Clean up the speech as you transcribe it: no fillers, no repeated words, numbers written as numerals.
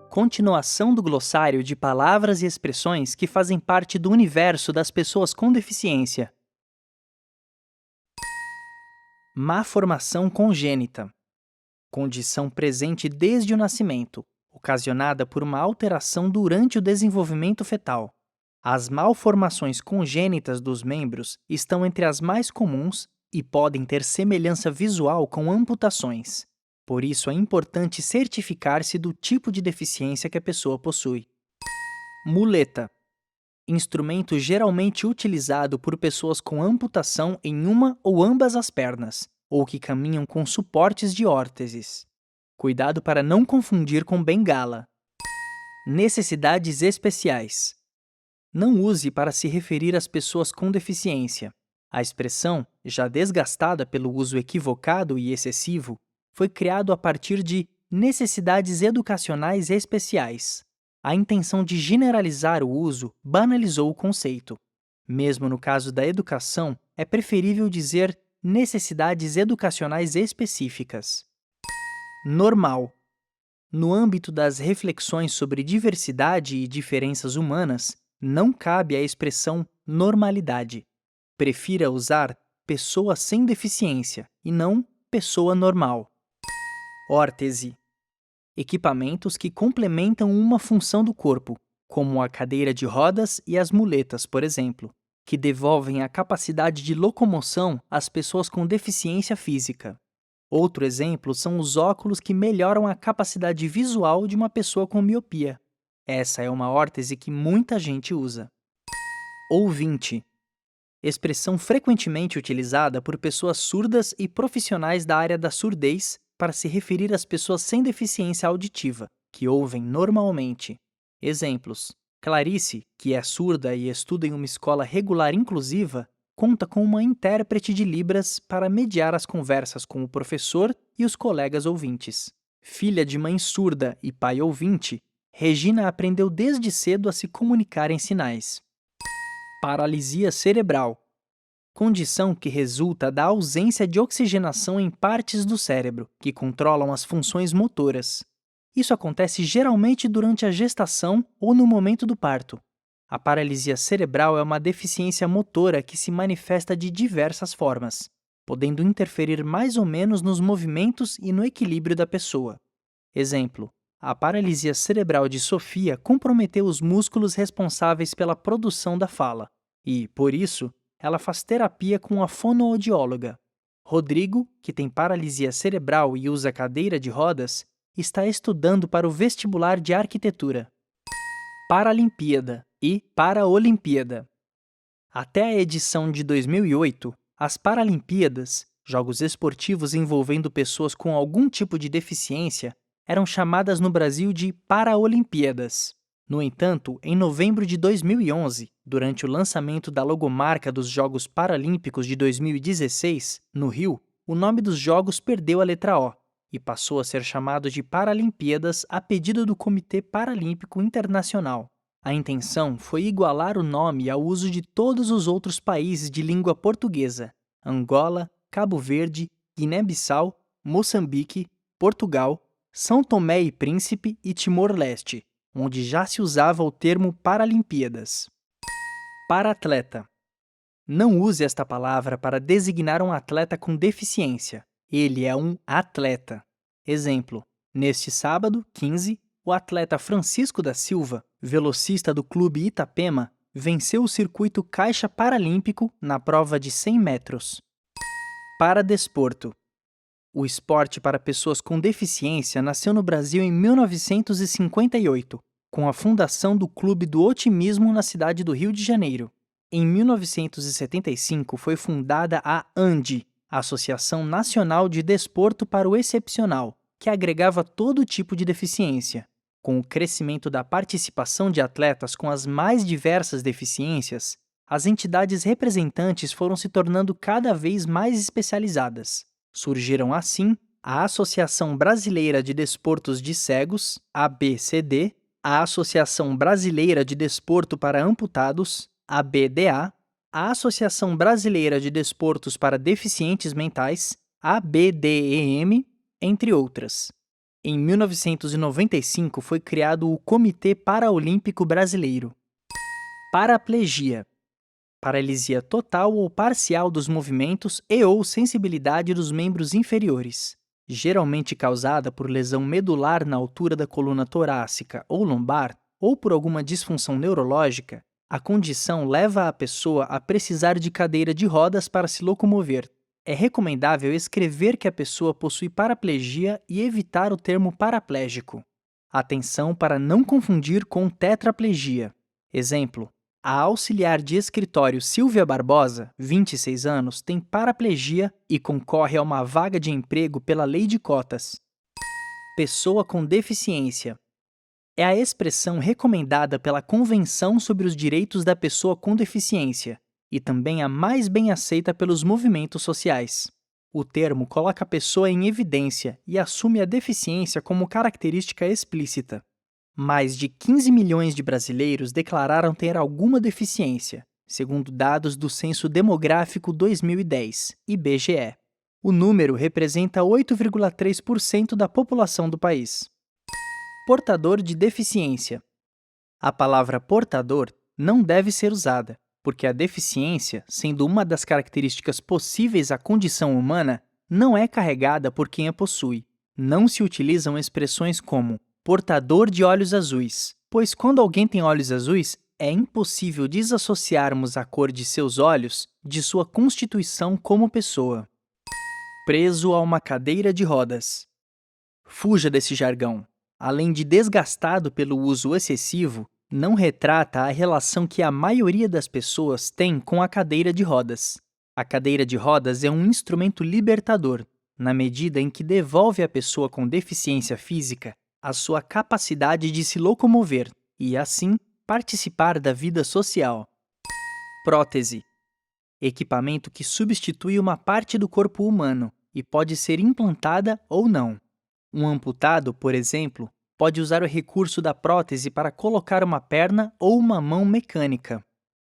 Continuação do glossário de palavras e expressões que fazem parte do universo das pessoas com deficiência. Má formação congênita. Condição presente desde o nascimento, ocasionada por uma alteração durante o desenvolvimento fetal. As malformações congênitas dos membros estão entre as mais comuns e podem ter semelhança visual com amputações. Por isso, é importante certificar-se do tipo de deficiência que a pessoa possui. Muleta. Instrumento geralmente utilizado por pessoas com amputação em uma ou ambas as pernas, ou que caminham com suportes de órteses. Cuidado para não confundir com bengala. Necessidades especiais. Não use para se referir às pessoas com deficiência. A expressão, já desgastada pelo uso equivocado e excessivo, foi criado a partir de necessidades educacionais especiais. A intenção de generalizar o uso banalizou o conceito. Mesmo no caso da educação, é preferível dizer necessidades educacionais específicas. Normal. No âmbito das reflexões sobre diversidade e diferenças humanas, não cabe a expressão normalidade. Prefira usar pessoa sem deficiência e não pessoa normal. Órtese. Equipamentos que complementam uma função do corpo, como a cadeira de rodas e as muletas, por exemplo, que devolvem a capacidade de locomoção às pessoas com deficiência física. Outro exemplo são os óculos que melhoram a capacidade visual de uma pessoa com miopia. Essa é uma órtese que muita gente usa. Ouvinte. Expressão frequentemente utilizada por pessoas surdas e profissionais da área da surdez para se referir às pessoas sem deficiência auditiva, que ouvem normalmente. Exemplos. Clarice, que é surda e estuda em uma escola regular inclusiva, conta com uma intérprete de Libras para mediar as conversas com o professor e os colegas ouvintes. Filha de mãe surda e pai ouvinte, Regina aprendeu desde cedo a se comunicar em sinais. Paralisia cerebral. Condição que resulta da ausência de oxigenação em partes do cérebro, que controlam as funções motoras. Isso acontece geralmente durante a gestação ou no momento do parto. A paralisia cerebral é uma deficiência motora que se manifesta de diversas formas, podendo interferir mais ou menos nos movimentos e no equilíbrio da pessoa. Exemplo: a paralisia cerebral de Sofia comprometeu os músculos responsáveis pela produção da fala e, por isso, ela faz terapia com a fonoaudióloga. Rodrigo, que tem paralisia cerebral e usa cadeira de rodas, está estudando para o vestibular de arquitetura. Paralimpíada e Paraolimpíada. Até a edição de 2008, as Paralimpíadas, jogos esportivos envolvendo pessoas com algum tipo de deficiência, eram chamadas no Brasil de Paraolimpíadas. No entanto, em novembro de 2011, durante o lançamento da logomarca dos Jogos Paralímpicos de 2016, no Rio, o nome dos Jogos perdeu a letra O e passou a ser chamado de Paralimpíadas a pedido do Comitê Paralímpico Internacional. A intenção foi igualar o nome ao uso de todos os outros países de língua portuguesa: Angola, Cabo Verde, Guiné-Bissau, Moçambique, Portugal, São Tomé e Príncipe e Timor-Leste, onde já se usava o termo Paralimpíadas. Paratleta. Não use esta palavra para designar um atleta com deficiência. Ele é um atleta. Exemplo: neste sábado, 15, o atleta Francisco da Silva, velocista do Clube Itapema, venceu o circuito Caixa Paralímpico na prova de 100 metros. Paradesporto. O esporte para pessoas com deficiência nasceu no Brasil em 1958, com a fundação do Clube do Otimismo na cidade do Rio de Janeiro. Em 1975 foi fundada a ANDE, Associação Nacional de Desporto para o Excepcional, que agregava todo tipo de deficiência. Com o crescimento da participação de atletas com as mais diversas deficiências, as entidades representantes foram se tornando cada vez mais especializadas. Surgiram assim a Associação Brasileira de Desportos de Cegos, ABCD, a Associação Brasileira de Desporto para Amputados, ABDA, a Associação Brasileira de Desportos para Deficientes Mentais, ABDEM, entre outras. Em 1995 foi criado o Comitê Paraolímpico Brasileiro. Paraplegia. Paralisia total ou parcial dos movimentos e ou sensibilidade dos membros inferiores. Geralmente causada por lesão medular na altura da coluna torácica ou lombar, ou por alguma disfunção neurológica, a condição leva a pessoa a precisar de cadeira de rodas para se locomover. É recomendável escrever que a pessoa possui paraplegia e evitar o termo paraplégico. Atenção para não confundir com tetraplegia. Exemplo: a auxiliar de escritório Silvia Barbosa, 26 anos, tem paraplegia e concorre a uma vaga de emprego pela lei de cotas. Pessoa com deficiência. É a expressão recomendada pela Convenção sobre os Direitos da Pessoa com Deficiência e também a mais bem aceita pelos movimentos sociais. O termo coloca a pessoa em evidência e assume a deficiência como característica explícita. Mais de 15 milhões de brasileiros declararam ter alguma deficiência, segundo dados do Censo Demográfico 2010, IBGE. O número representa 8,3% da população do país. Portador de deficiência. A palavra portador não deve ser usada, porque a deficiência, sendo uma das características possíveis à condição humana, não é carregada por quem a possui. Não se utilizam expressões como portador de olhos azuis, pois quando alguém tem olhos azuis, é impossível desassociarmos a cor de seus olhos de sua constituição como pessoa. Preso a uma cadeira de rodas. Fuja desse jargão. Além de desgastado pelo uso excessivo, não retrata a relação que a maioria das pessoas tem com a cadeira de rodas. A cadeira de rodas é um instrumento libertador, na medida em que devolve à pessoa com deficiência física a sua capacidade de se locomover e, assim, participar da vida social. Prótese. Equipamento que substitui uma parte do corpo humano e pode ser implantada ou não. Um amputado, por exemplo, pode usar o recurso da prótese para colocar uma perna ou uma mão mecânica.